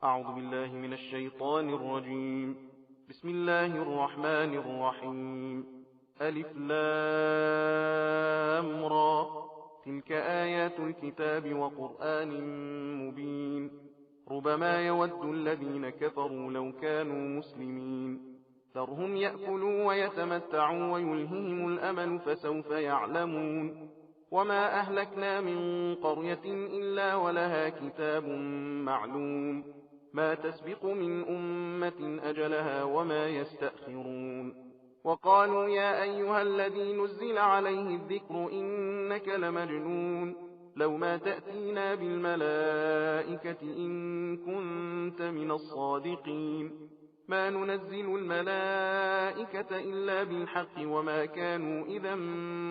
أعوذ بالله من الشيطان الرجيم. بسم الله الرحمن الرحيم. ألف لام را، تلك آيات الكتاب وقرآن مبين. ربما يود الذين كفروا لو كانوا مسلمين. ذرهم يأكلوا ويتمتعوا ويلههم الأمل فسوف يعلمون. وما أهلكنا من قرية إلا ولها كتاب معلوم، ما تسبق من أمة أجلها وما يستأخرون. وقالوا يا أيها الذي نزل عليه الذكر إنك لمجنون، لو ما تأتينا بالملائكة إن كنت من الصادقين. ما ننزل الملائكة إلا بالحق وما كانوا إذا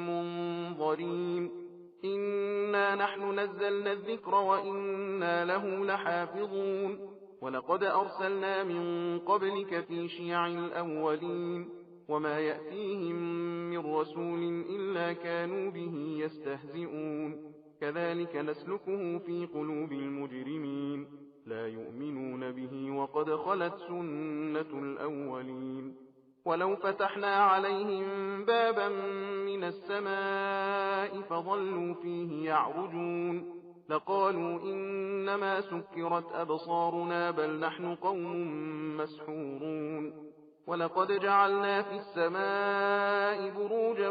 منظرين. إنا نحن نزلنا الذكر وإنا له لحافظون. ولقد أرسلنا من قبلك في شيع الأولين، وما يأتيهم من رسول إلا كانوا به يستهزئون. كذلك نسلكه في قلوب المجرمين، لا يؤمنون به وقد خلت سنة الأولين. ولو فتحنا عليهم بابا من السماء فظلوا فيه يعرجون لقالوا إنما سكرت أبصارنا بل نحن قوم مسحورون. ولقد جعلنا في السماء بروجا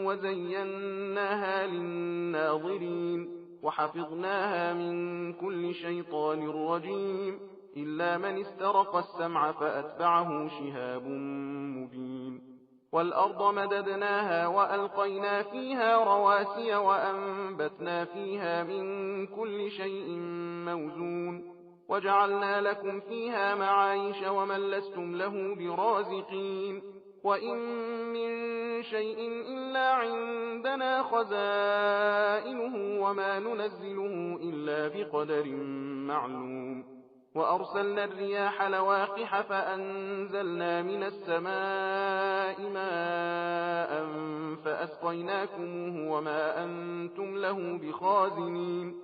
وزيناها للناظرين وحفظناها من كل شيطان رجيم إلا من استرق السمع فأتبعه شهاب مبين. والأرض مددناها وألقينا فيها رواسي وأنبتنا فيها من كل شيء موزون وجعلنا لكم فيها معايش ومن لستم له برازقين. وإن من شيء إلا عندنا خزائنه وما ننزله إلا بقدر معلوم. وأرسلنا الرياح لواقح فأنزلنا من السماء ماء فأسقيناكموه وما أنتم له بخازنين.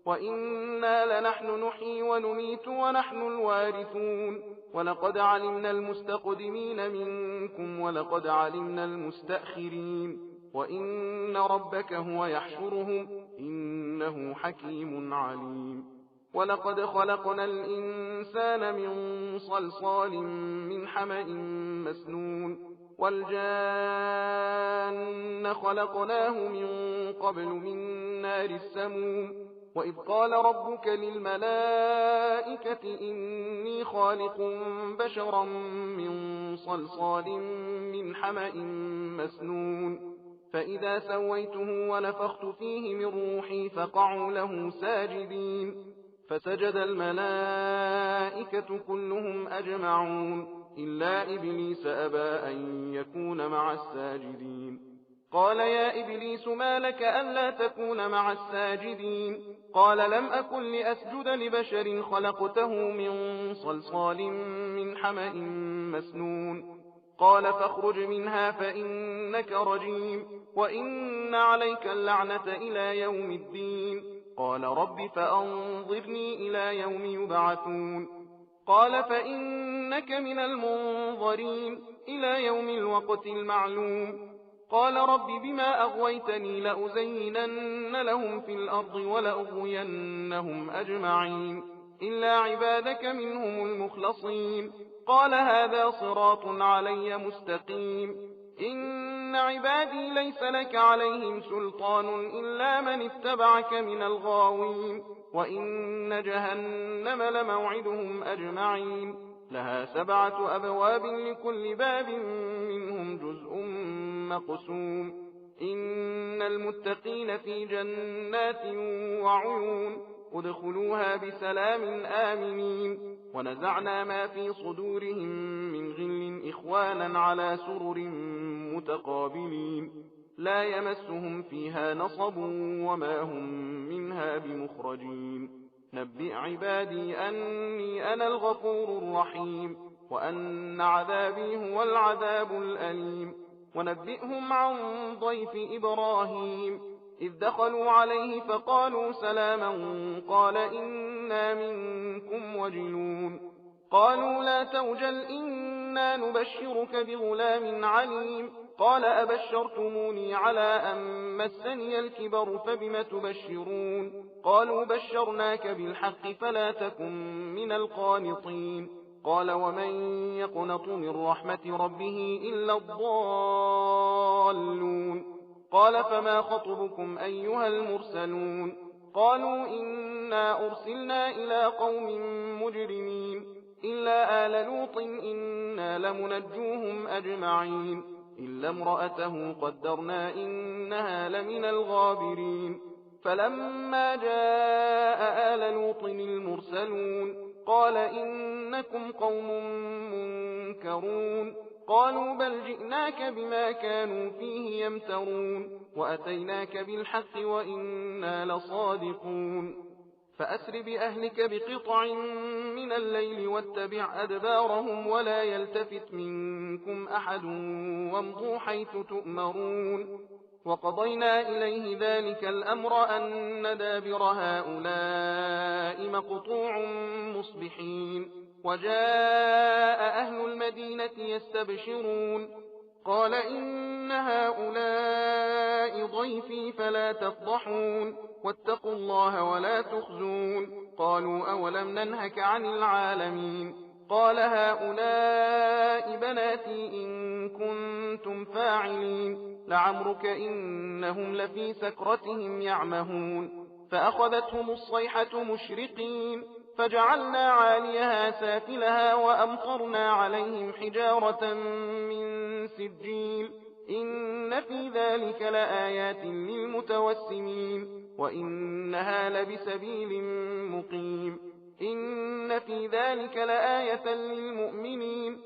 وإنا لنحن نحيي ونميت ونحن الوارثون. ولقد علمنا المستقدمين منكم ولقد علمنا المستأخرين. وإن ربك هو يحشرهم إنه حكيم عليم. ولقد خلقنا الإنسان من صلصال من حمأ مسنون والجان خلقناه من قبل من نار السموم. وإذ قال ربك للملائكة إني خالق بشرا من صلصال من حمأ مسنون فإذا سويته ونفخت فيه من روحي فقعوا له ساجدين فسجد الملائكة كلهم أجمعون إلا إبليس أبى أن يكون مع الساجدين. قال يا إبليس ما لك ألا تكون مع الساجدين؟ قال لم أكن لأسجد لبشر خلقته من صلصال من حمأ مسنون. قال فاخرج منها فإنك رجيم وإن عليك اللعنة إلى يوم الدين. قال رب فأنظرني إلى يوم يبعثون. قال فإنك من المنظرين إلى يوم الوقت المعلوم. قال رب بما أغويتني لأزينن لهم في الأرض ولأغوينهم أجمعين إلا عبادك منهم المخلصين. قال هذا صراط علي مستقيم. إن عبادي ليس لك عليهم سلطان إلا من اتبعك من الغاوين. وإن جهنم لموعدهم أجمعين لها 7 أبواب لكل باب منهم جزء مقسوم. إن المتقين في جنات وعيون ادخلوها بسلام آمنين. ونزعنا ما في صدورهم من غل إخوانا على سرر متقابلين لا يمسهم فيها نصب وما هم منها بمخرجين. نبئ عبادي أني أنا الغفور الرحيم وأن عذابي هو العذاب الأليم. ونبئهم عن ضيف إبراهيم إذ دخلوا عليه فقالوا سلاما قال إنا منكم وجلون قالوا لا توجل إنا نبشرك بغلام عليم قال أبشرتموني على أن مسني الكبر فبم تبشرون قالوا بشرناك بالحق فلا تكن من القانطين قال ومن يقنط من رحمة ربه إلا الضالون قال فما خطبكم أيها المرسلون قالوا إنا أرسلنا إلى قوم مجرمين إلا آل لوط إنا لمنجوهم أجمعين إلا امرأته قدرنا إنها لمن الغابرين فلما جاء آل لوط المرسلون قال إنكم قوم منكرون قالوا بل جئناك بما كانوا فيه يمترون وأتيناك بالحق وإنا لصادقون فأسر بأهلك بقطع من الليل واتبع أدبارهم ولا يلتفت منكم أحد وامضوا حيث تؤمرون وقضينا إليه ذلك الأمر أن دابر هؤلاء مقطوع مصبحين وجاء أهل المدينة يستبشرون قال إن هؤلاء ضيفي فلا تفضحون واتقوا الله ولا تخزون قالوا أولم ننهك عن العالمين قال هؤلاء بناتي إن كنتم فاعلين لعمرك إنهم لفي سكرتهم يعمهون فأخذتهم الصيحة مشرقين فجعلنا عاليها سافلها وأمطرنا عليهم حجارة من سجيل إن في ذلك لآيات للمتوسمين وإنها لبسبيل مقيم إن في ذلك لآية للمؤمنين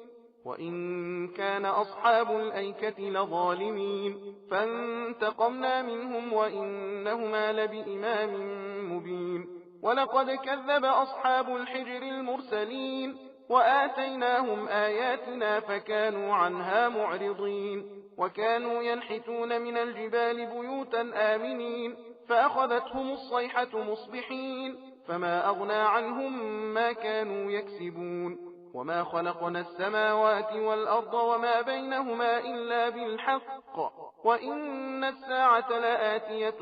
وإن كان أصحاب الأيكة لظالمين فانتقمنا منهم وإنهما لبإمام مبين ولقد كذب أصحاب الحجر المرسلين وآتيناهم آياتنا فكانوا عنها معرضين وكانوا ينحتون من الجبال بيوتا آمنين فأخذتهم الصيحة مصبحين فما أغنى عنهم ما كانوا يكسبون وما خلقنا السماوات والأرض وما بينهما إلا بالحق وإن الساعة لآتية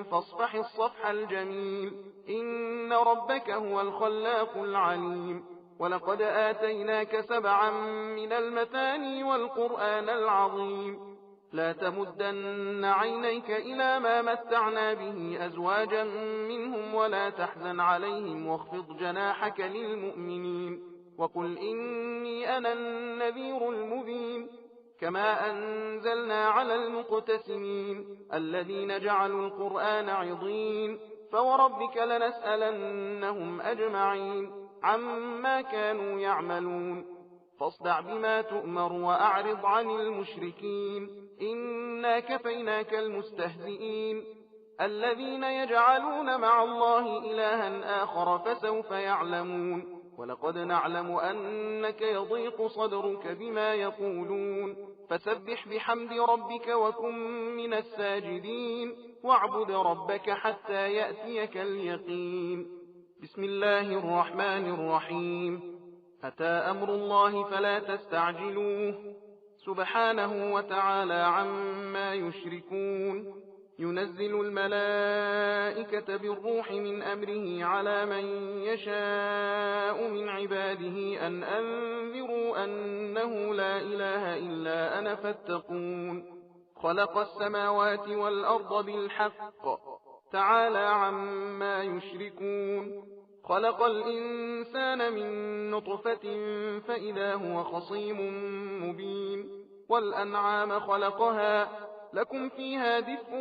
فاصفح الصفح الجميل إن ربك هو الخلاق العليم ولقد آتيناك 7 من المثاني والقرآن العظيم لا تمدن عينيك إلى ما متعنا به أزواجا منهم ولا تحزن عليهم واخفض جناحك للمؤمنين وقل إني أنا النذير المبين كما أنزلنا على المقتسمين الذين جعلوا القرآن عضين فوربك لنسألنهم أجمعين عما كانوا يعملون فاصدع بما تؤمر وأعرض عن المشركين إنا كفيناك المستهزئين الذين يجعلون مع الله إلها آخر فسوف يعلمون ولقد نعلم أنك يضيق صدرك بما يقولون فسبح بحمد ربك وكن من الساجدين واعبد ربك حتى يأتيك اليقين بسم الله الرحمن الرحيم أتى أمر الله فلا تستعجلوه سبحانه وتعالى عما يشركون ينزل الملائكة بالروح من أمره على من يشاء من عباده أن أنذروا أنه لا إله إلا أنا فاتقون خلق السماوات والأرض بالحق تعالى عما يشركون خلق الإنسان من نطفة فإذا هو خصيم مبين والأنعام خلقها لكم فيها دفء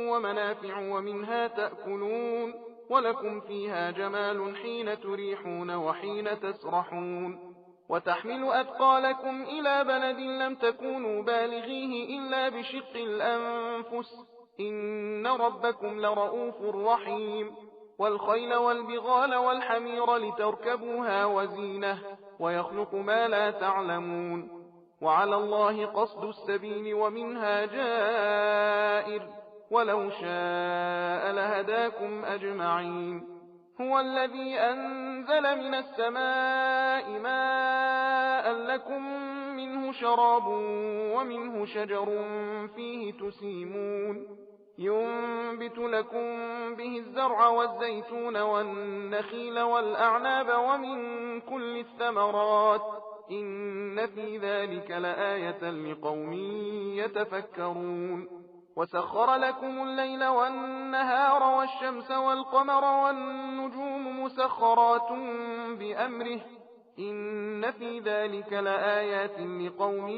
ومنافع ومنها تأكلون ولكم فيها جمال حين تريحون وحين تسرحون وتحمل أثقالكم إلى بلد لم تكونوا بالغيه إلا بشق الأنفس إن ربكم لرؤوف رحيم والخيل والبغال والحمير لتركبوها وزينة ويخلق ما لا تعلمون وعلى الله قصد السبيل ومنها جائر ولو شاء لهداكم أجمعين هو الذي أنزل من السماء ماء لكم منه شراب ومنه شجر فيه تسيمون ينبت لكم به الزرع والزيتون والنخيل والأعناب ومن كل الثمرات إن في ذلك لآية لقوم يتفكرون وسخر لكم الليل والنهار والشمس والقمر والنجوم مسخرات بأمره إن في ذلك لآيات لقوم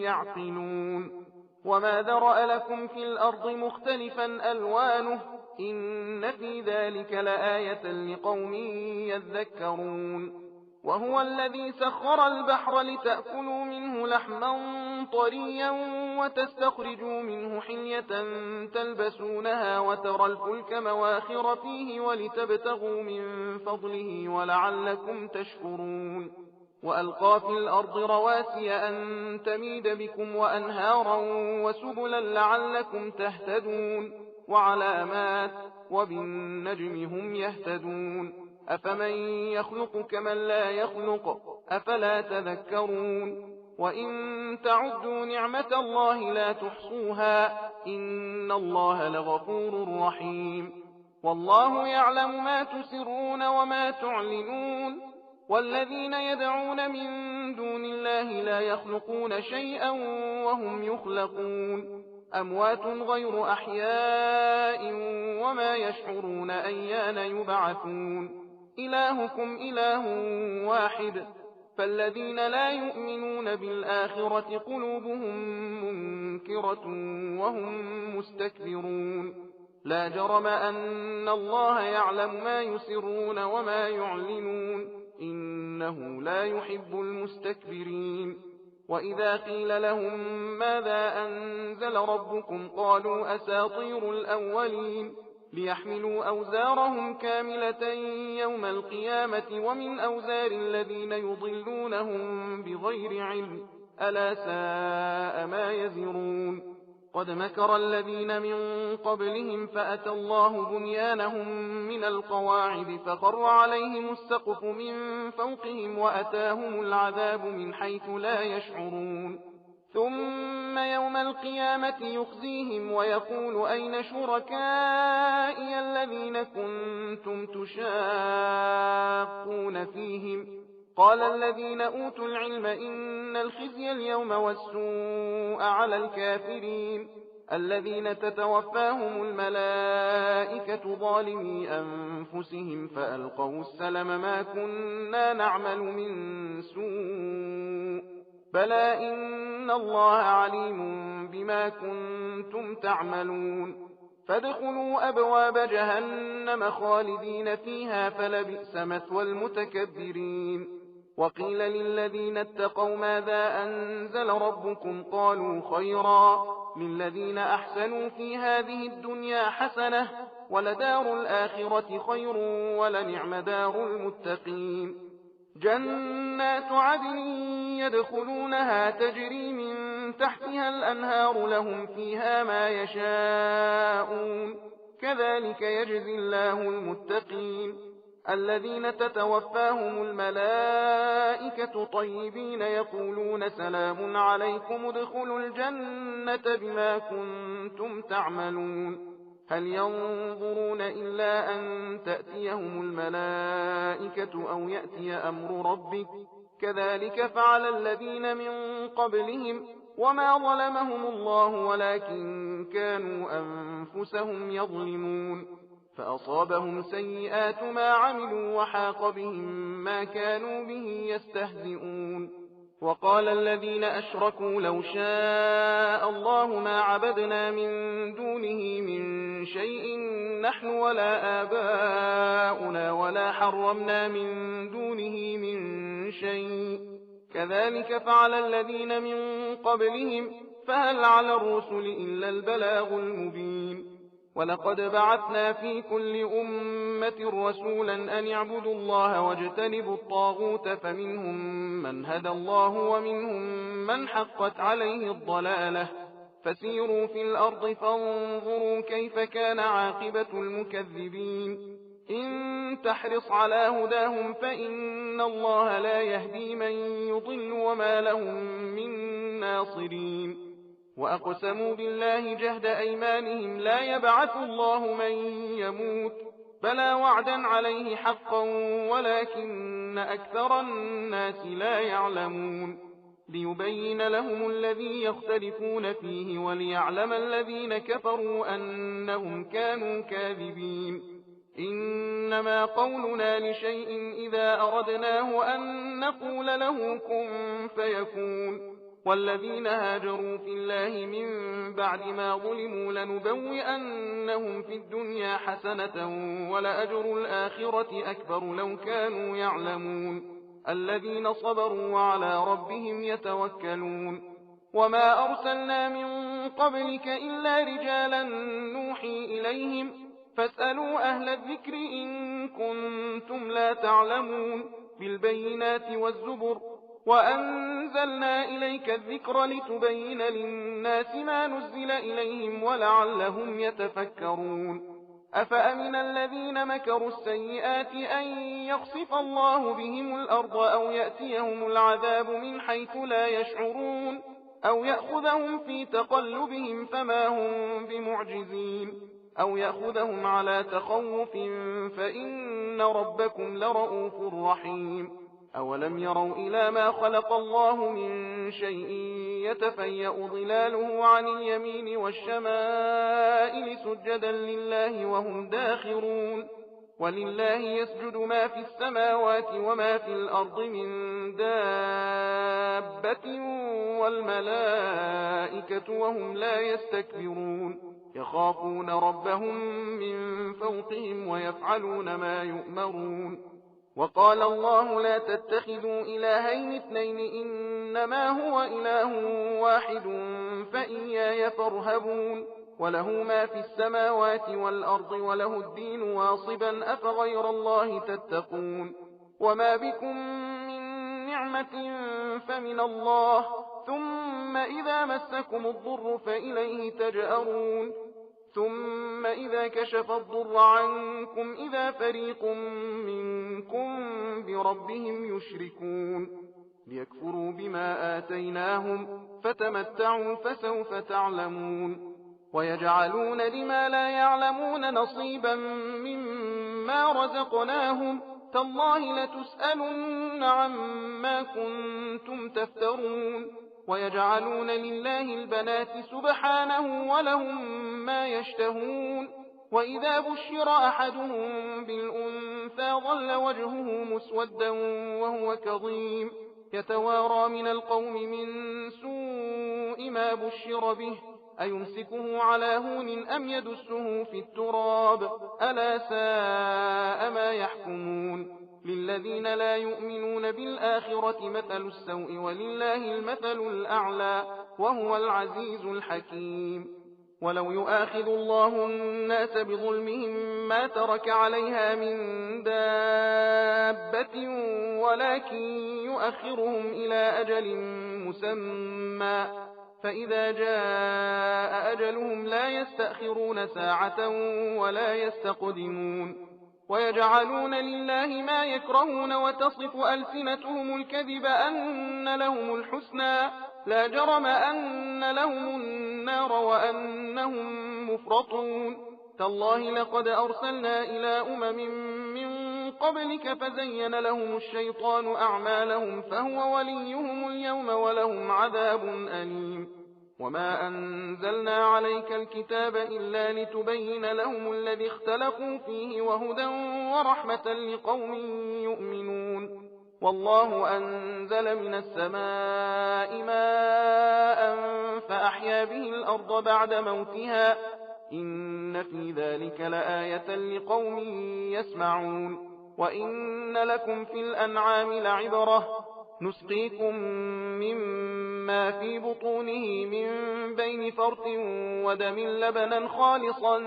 يعقلون وما ذرأ لكم في الأرض مختلفا ألوانه إن في ذلك لآية لقوم يذكرون وهو الذي سخر البحر لتأكلوا منه لحما طريا وتستخرجوا منه حلية تلبسونها وترى الفلك مواخر فيه ولتبتغوا من فضله ولعلكم تشكرون وألقى في الأرض رواسي أن تميد بكم وأنهارا وسبلا لعلكم تهتدون وعلامات وبالنجم هم يهتدون أفمن يخلق كمن لا يخلق أفلا تذكرون وإن تعدوا نعمة الله لا تحصوها إن الله لغفور رحيم والله يعلم ما تسرون وما تعلنون والذين يدعون من دون الله لا يخلقون شيئا وهم يخلقون أموات غير أحياء وما يشعرون أيان يبعثون إلهكم إله واحد فالذين لا يؤمنون بالآخرة قلوبهم منكرة وهم مستكبرون لا جرم أن الله يعلم ما يسرون وما يعلنون إنه لا يحب المستكبرين وإذا قيل لهم ماذا أنزل ربكم قالوا أساطير الأولين ليحملوا أوزارهم كاملة يوم القيامة ومن أوزار الذين يضلونهم بغير علم ألا ساء ما يزرون قد مكر الذين من قبلهم فأتى الله بنيانهم من القواعد فخر عليهم السقف من فوقهم وأتاهم العذاب من حيث لا يشعرون ثم يوم القيامة يخزيهم ويقول أين شركائي الذين كنتم تشاقون فيهم قال الذين أوتوا العلم إن الخزي اليوم والسوء على الكافرين الذين تتوفاهم الملائكة ظالمي أنفسهم فألقوا السلم ما كنا نعمل من سوء بلى إن الله عليم بما كنتم تعملون فادخلوا أبواب جهنم خالدين فيها فلبئس مثوى المتكبرين وقيل للذين اتقوا ماذا أنزل ربكم قالوا خيرا للذين أحسنوا في هذه الدنيا حسنة ولدار الآخرة خير ولنعم دار المتقين جنات عدن يدخلونها تجري من تحتها الأنهار لهم فيها ما يشاءون كذلك يجزي الله المتقين الذين تتوفاهم الملائكة طيبين يقولون سلام عليكم ادخلوا الجنة بما كنتم تعملون هل ينظرون إلا أن تأتيهم الملائكة أو يأتي أمر ربك كذلك فعل الذين من قبلهم وما ظلمهم الله ولكن كانوا أنفسهم يظلمون فأصابهم سيئات ما عملوا وحاق بهم ما كانوا به يستهزئون وقال الذين أشركوا لو شاء الله ما عبدنا من دونه من شيء نحن ولا آباؤنا ولا حرمنا من دونه من شيء كذلك فعل الذين من قبلهم فهل على الرسل إلا البلاغ المبين ولقد بعثنا في كل أمة رسولا أن يعبدوا الله واجتنبوا الطاغوت فمنهم من هدى الله ومنهم من حقت عليه الضلالة فسيروا في الأرض فانظروا كيف كان عاقبة المكذبين إن تحرص على هداهم فإن الله لا يهدي من يضل وما لهم من ناصرين. وأقسموا بالله جهد أيمانهم لا يبعث الله من يموت بلى وعدا عليه حقا ولكن أكثر الناس لا يعلمون ليبين لهم الذي يختلفون فيه وليعلم الذين كفروا أنهم كانوا كاذبين. إنما قولنا لشيء إذا أردناه أن نقول له كن فيكون. والذين هاجروا في الله من بعد ما ظلموا لنبوئنهم في الدنيا حسنة ولأجر الآخرة أكبر لو كانوا يعلمون. الذين صبروا وعلى ربهم يتوكلون. وما أرسلنا من قبلك إلا رجالا نوحي إليهم فاسألوا أهل الذكر إن كنتم لا تعلمون بالبينات والزبر وأنزلنا إليك الذكر لتبين للناس ما نزل إليهم ولعلهم يتفكرون. أفأمن الذين مكروا السيئات أن يخسف الله بهم الأرض أو يأتيهم العذاب من حيث لا يشعرون أو يأخذهم في تقلبهم فما هم بمعجزين أو يأخذهم على تخوف فإن ربكم لرؤوف رحيم. أولم يروا إلى ما خلق الله من شيء يتفيأ ظلاله عن اليمين والشمائل سجدا لله وهم داخرون. ولله يسجد ما في السماوات وما في الأرض من دابة والملائكة وهم لا يستكبرون يخافون ربهم من فوقهم ويفعلون ما يؤمرون. وقال الله لا تتخذوا إلهين اثنين إنما هو إله واحد فإياي فارهبون. وله ما في السماوات والأرض وله الدين واصبا أفغير الله تتقون. وما بكم من نعمة فمن الله ثم إذا مسكم الضر فإليه تجأرون. ثم إذا كشف الضر عنكم إذا فريق منكم بربهم يشركون ليكفروا بما آتيناهم فتمتعوا فسوف تعلمون. ويجعلون لما لا يعلمون نصيبا مما رزقناهم تالله لتسألن عما كنتم تفترون. ويجعلون لله البنات سبحانه ولهم ما يشتهون. وإذا بشر أحدهم بالأنثى ظل وجهه مسودا وهو كظيم يتوارى من القوم من سوء ما بشر به أيمسكه على هون أم يدسه في التراب ألا ساء ما يحكمون. للذين لا يؤمنون بالآخرة مثل السوء ولله المثل الأعلى وهو العزيز الحكيم. ولو يؤاخذ الله الناس بظلمهم ما ترك عليها من دابة ولكن يؤخرهم إلى أجل مسمى فإذا جاء أجلهم لا يستأخرون ساعة ولا يستقدمون. ويجعلون لله ما يكرهون وتصف ألسنتهم الكذب أن لهم الحسنى لا جرم أن لهم النار وأنهم مفرطون. تالله لقد أرسلنا إلى أمم من قبلك فزين لهم الشيطان أعمالهم فهو وليهم اليوم ولهم عذاب أليم. وما أنزلنا عليك الكتاب إلا لتبين لهم الذي اختلفوا فيه وهدى ورحمة لقوم يؤمنون. والله أنزل من السماء ماء فأحيا به الأرض بعد موتها إن في ذلك لآية لقوم يسمعون. وإن لكم في الأنعام لعبرة نسقيكم مما في بطونه من بين فرث ودم لبنا خالصا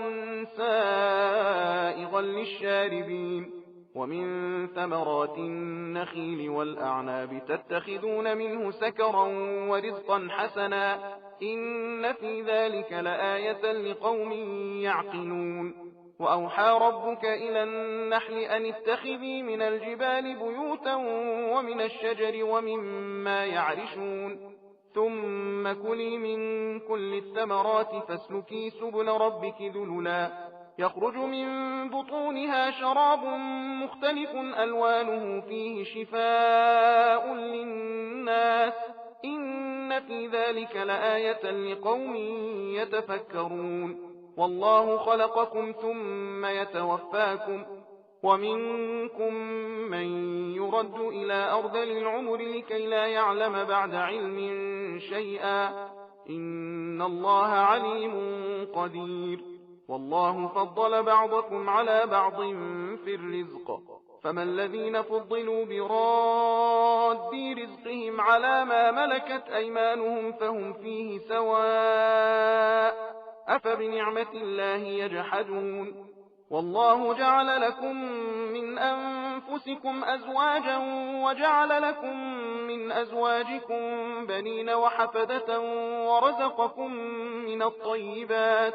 سائغا للشاربين. ومن ثمرات النخيل والأعناب تتخذون منه سكرا ورزقا حسنا إن في ذلك لآية لقوم يعقلون. وأوحى ربك إلى النحل أن اتخذي من الجبال بيوتا ومن الشجر ومما يعرشون ثم كلي من كل الثمرات فاسلكي سبل ربك ذللا يخرج من بطونها شراب مختلف ألوانه فيه شفاء للناس إن في ذلك لآية لقوم يتفكرون والله خلقكم ثم يتوفاكم ومنكم من يرد إلى أرذل العمر لكي لا يعلم بعد علم شيئا إن الله عليم قدير والله فضل بعضكم على بعض في الرزق فما الذين فضلوا براد رزقهم على ما ملكت أيمانهم فهم فيه سواء أفبنعمة الله يجحدون والله جعل لكم من أنفسكم أزواجا وجعل لكم من أزواجكم بنين وحفدة ورزقكم من الطيبات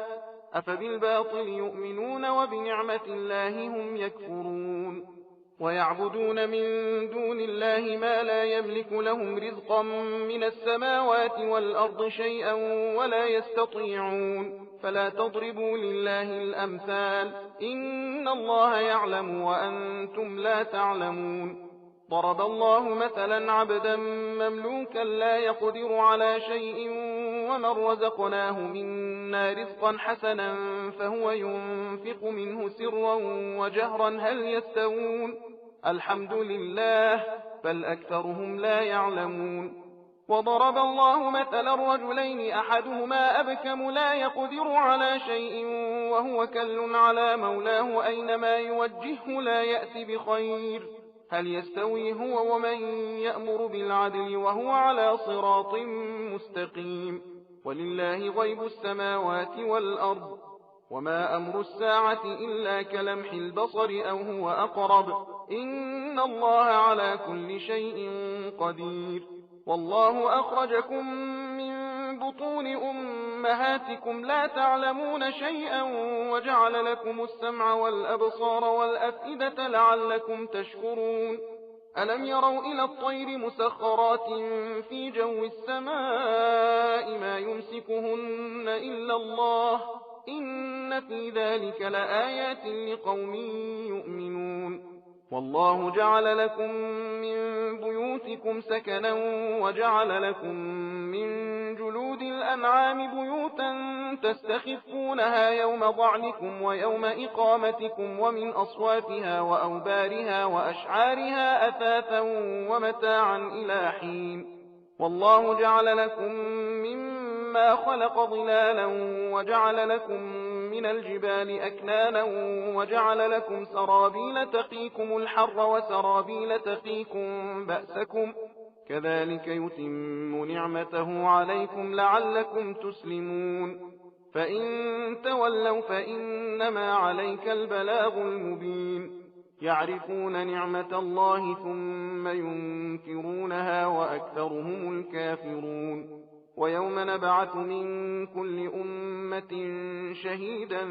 أفبالباطل يؤمنون وبنعمة الله هم يكفرون ويعبدون من دون الله ما لا يملك لهم رزقا من السماوات والأرض شيئا ولا يستطيعون فلا تضربوا لله الأمثال إن الله يعلم وأنتم لا تعلمون ضرب الله مثلا عبدا مملوكا لا يقدر على شيء ومن رزقناه منا رزقا حسنا فهو ينفق منه سرا وجهرا هل يستوون الحمد لله بل أكثرهم لا يعلمون وضرب الله مثلا رجلين أحدهما أبكم لا يقدر على شيء وهو كل على مولاه أينما يوجهه لا يأتي بخير هل يستوي هو ومن يأمر بالعدل وهو على صراط مستقيم ولله غيب السماوات والأرض وما أمر الساعة إلا كلمح البصر أو هو أقرب إن الله على كل شيء قدير والله أخرجكم من بطون أمهاتكم لا تعلمون شيئا وجعل لكم السمع والأبصار والأفئدة لعلكم تشكرون ألم يروا إلى الطير مسخرات في جو السماء ما يمسكهن إلا الله إن في ذلك لآيات لقوم يؤمنون والله جعل لكم من بيوتكم سكنا وجعل لكم من جلود الأنعام بيوتا تستخفونها يوم ضعنكم ويوم إقامتكم ومن أصوافها وأوبارها وأشعارها أثاثا ومتاعا إلى حين والله جعل لكم مما خلق ظلالا وجعل لكم من الجبال أكنانا وجعل لكم سرابيل تقيكم الحر وسرابيل تقيكم بأسكم كذلك يتم نعمته عليكم لعلكم تسلمون فإن تولوا فإنما عليك البلاغ المبين يعرفون نعمة الله ثم ينكرونها وأكثرهم الكافرون ويوم نبعث من كل أمة شهيدا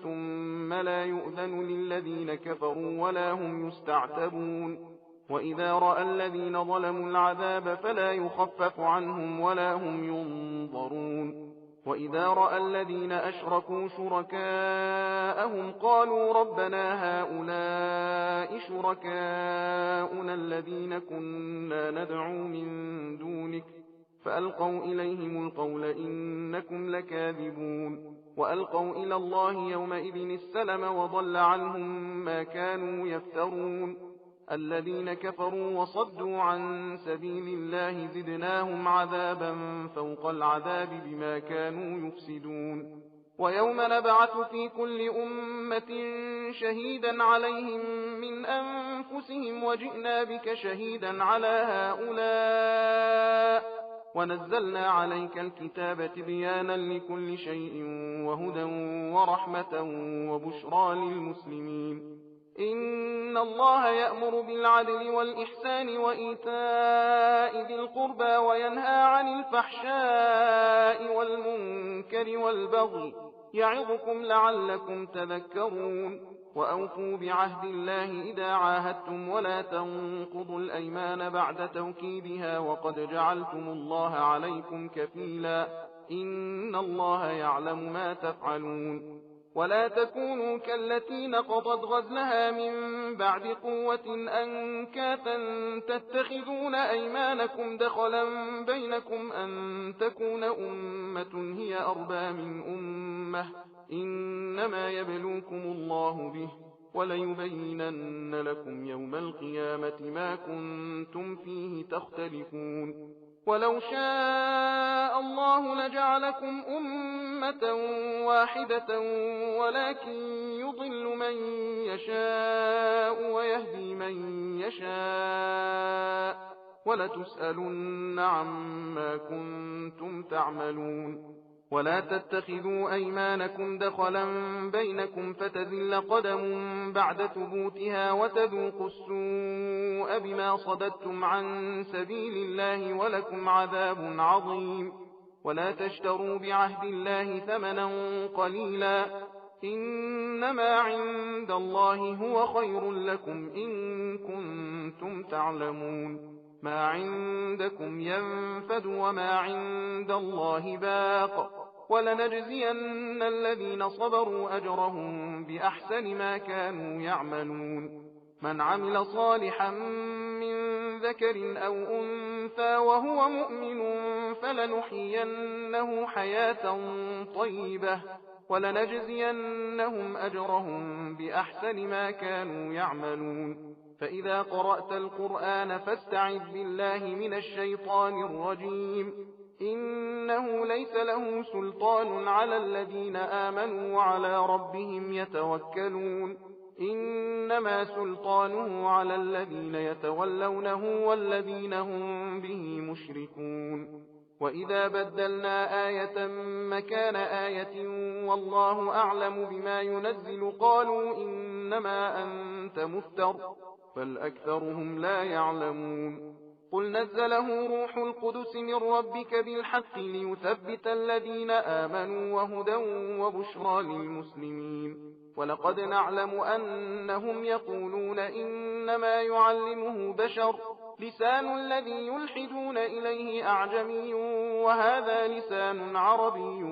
ثم لا يؤذن للذين كفروا ولا هم يستعتبون وإذا رأى الذين ظلموا العذاب فلا يخفف عنهم ولا هم ينظرون وإذا رأى الذين أشركوا شركاءهم قالوا ربنا هؤلاء شركاؤنا الذين كنا ندعو من دونك فألقوا إليهم القول إنكم لكاذبون وألقوا إلى الله يومئذ السلم وضل عنهم ما كانوا يفترون الذين كفروا وصدوا عن سبيل الله زدناهم عذابا فوق العذاب بما كانوا يفسدون ويوم نبعث في كل أمة شهيدا عليهم من أنفسهم وجئنا بك شهيدا على هؤلاء ونزلنا عليك الكتاب تبيانا لكل شيء وهدى ورحمة وبشرى للمسلمين إن الله يأمر بالعدل والإحسان وإيتاء ذي القربى وينهى عن الفحشاء والمنكر والبغي يعظكم لعلكم تذكرون وأوفوا بعهد الله إذا عاهدتم ولا تنقضوا الأيمان بعد توكيدها وقد جعلتم الله عليكم كفيلا إن الله يعلم ما تفعلون ولا تكونوا كالتي نقضت غزلها من بعد قوة أنكاثا تتخذون أيمانكم دخلا بينكم أن تكون أمة هي أربى من أمة إنما يبلوكم الله به وليبينن لكم يوم القيامة ما كنتم فيه تختلفون ولو شاء الله لجعلكم أمة واحدة ولكن يضل من يشاء ويهدي من يشاء ولتسألن عما كنتم تعملون ولا تتخذوا أيمانكم دخلا بينكم فتزل قدم بعد ثبوتها وتذوقوا السوء بما صددتم عن سبيل الله ولكم عذاب عظيم ولا تشتروا بعهد الله ثمنا قليلا إنما عند الله هو خير لكم إن كنتم تعلمون ما عندكم ينفد وما عند الله باق ولنجزين الذين صبروا أجرهم بأحسن ما كانوا يعملون من عمل صالحا من ذكر أو أنثى وهو مؤمن فلنحيينه حياة طيبة ولنجزينهم أجرهم بأحسن ما كانوا يعملون فإذا قرأت القرآن فاستعذ بالله من الشيطان الرجيم إنه ليس له سلطان على الذين آمنوا وعلى ربهم يتوكلون إنما سلطانه على الذين يتولونه والذين هم به مشركون وإذا بدلنا آية مكان آية والله أعلم بما ينزل قالوا إنما أنت مفتر بل أكثرهم لا يعلمون قل نزله روح القدس من ربك بالحق ليثبت الذين آمنوا وهدى وبشرى للمسلمين ولقد نعلم أنهم يقولون إنما يعلمه بشر لسان الذي يلحدون إليه أعجمي وهذا لسان عربي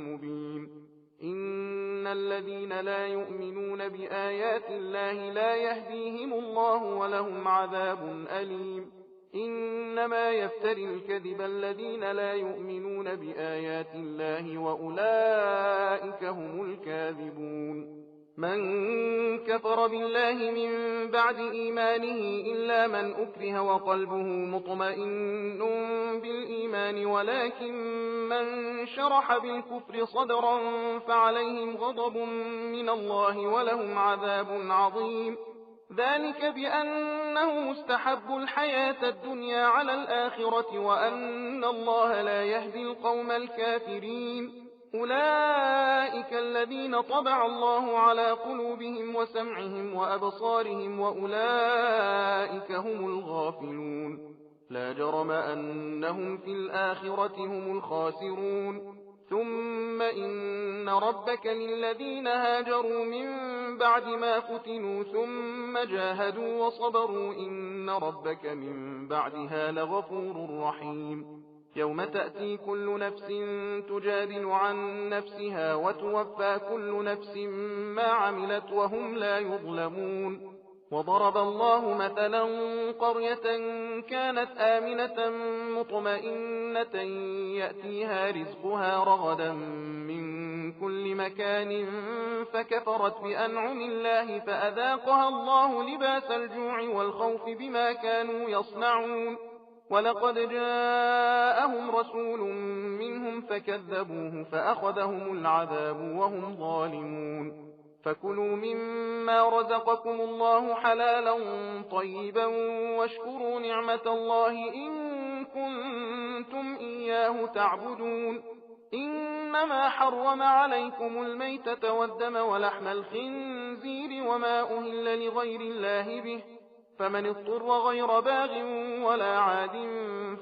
مبين إن الذين لا يؤمنون بآيات الله لا يهديهم الله ولهم عذاب أليم إنما يفتري الكذب الذين لا يؤمنون بآيات الله وأولئك هم الكاذبون من كفر بالله من بعد إيمانه إلا من أكره وقلبه مطمئن بالإيمان ولكن من شرح بالكفر صدرا فعليهم غضب من الله ولهم عذاب عظيم ذلك بأنه مستحب الحياة الدنيا على الآخرة وأن الله لا يهدي القوم الكافرين أولئك الذين طبع الله على قلوبهم وسمعهم وأبصارهم وأولئك هم الغافلون لا جرم أنهم في الآخرة هم الخاسرون ثم إن ربك للذين هاجروا من بعد ما فتنوا ثم جاهدوا وصبروا إن ربك من بعدها لغفور رحيم يوم تأتي كل نفس تجادل عن نفسها وتوفى كل نفس ما عملت وهم لا يظلمون وضرب الله مثلا قرية كانت آمنة مطمئنة يأتيها رزقها رغدا من كل مكان فكفرت بأنعم الله فأذاقها الله لباس الجوع والخوف بما كانوا يصنعون ولقد جاءهم رسول منهم فكذبوه فأخذهم العذاب وهم ظالمون فكلوا مما رزقكم الله حلالا طيبا واشكروا نعمة الله إن كنتم إياه تعبدون إنما حرم عليكم الميتة والدم ولحم الخنزير وما أهل لغير الله به فمن اضطر غير باغ ولا عاد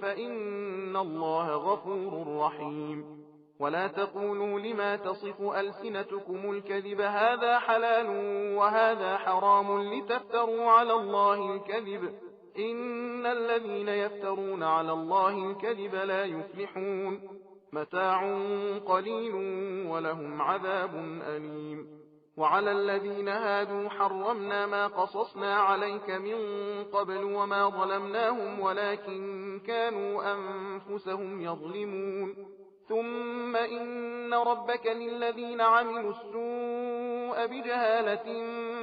فإن الله غفور رحيم ولا تقولوا لما تصف ألسنتكم الكذب هذا حلال وهذا حرام لتفتروا على الله الكذب إن الذين يفترون على الله الكذب لا يفلحون متاع قليل ولهم عذاب أليم وعلى الذين هادوا حرمنا ما قصصنا عليك من قبل وما ظلمناهم ولكن كانوا أنفسهم يظلمون ثم إن ربك للذين عملوا السوء بجهالة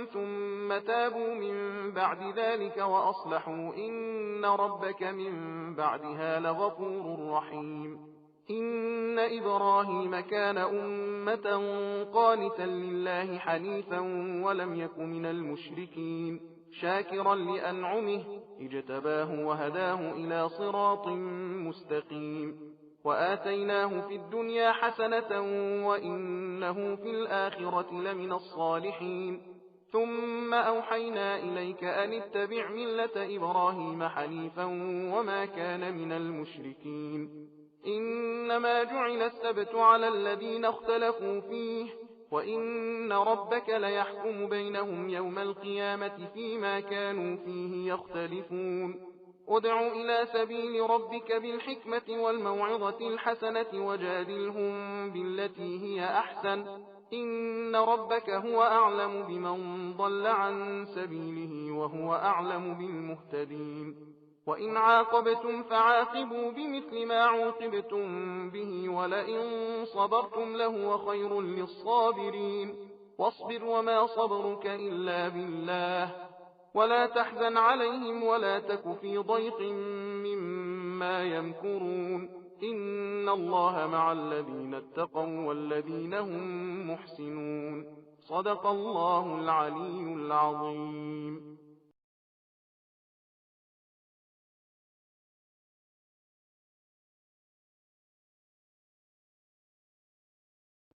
ثم تابوا من بعد ذلك وأصلحوا إن ربك من بعدها لغفور رحيم إن إبراهيم كان أمة قانتا لله حنيفا ولم يك من المشركين شاكرا لأنعمه اجتباه وهداه إلى صراط مستقيم وآتيناه في الدنيا حسنة وإنه في الآخرة لمن الصالحين ثم أوحينا إليك أن اتبع ملة إبراهيم حنيفا وما كان من المشركين إنما جعل السبت على الذين اختلفوا فيه وإن ربك ليحكم بينهم يوم القيامة فيما كانوا فيه يختلفون ادع إلى سبيل ربك بالحكمة والموعظة الحسنة وجادلهم بالتي هي أحسن إن ربك هو أعلم بمن ضل عن سبيله وهو أعلم بالمهتدين وإن عاقبتم فعاقبوا بمثل ما عوقبتم به ولئن صبرتم لهو خير للصابرين واصبر وما صبرك إلا بالله ولا تحزن عليهم ولا تك في ضيق مما يمكرون إن الله مع الذين اتقوا والذين هم محسنون صدق الله العلي العظيم.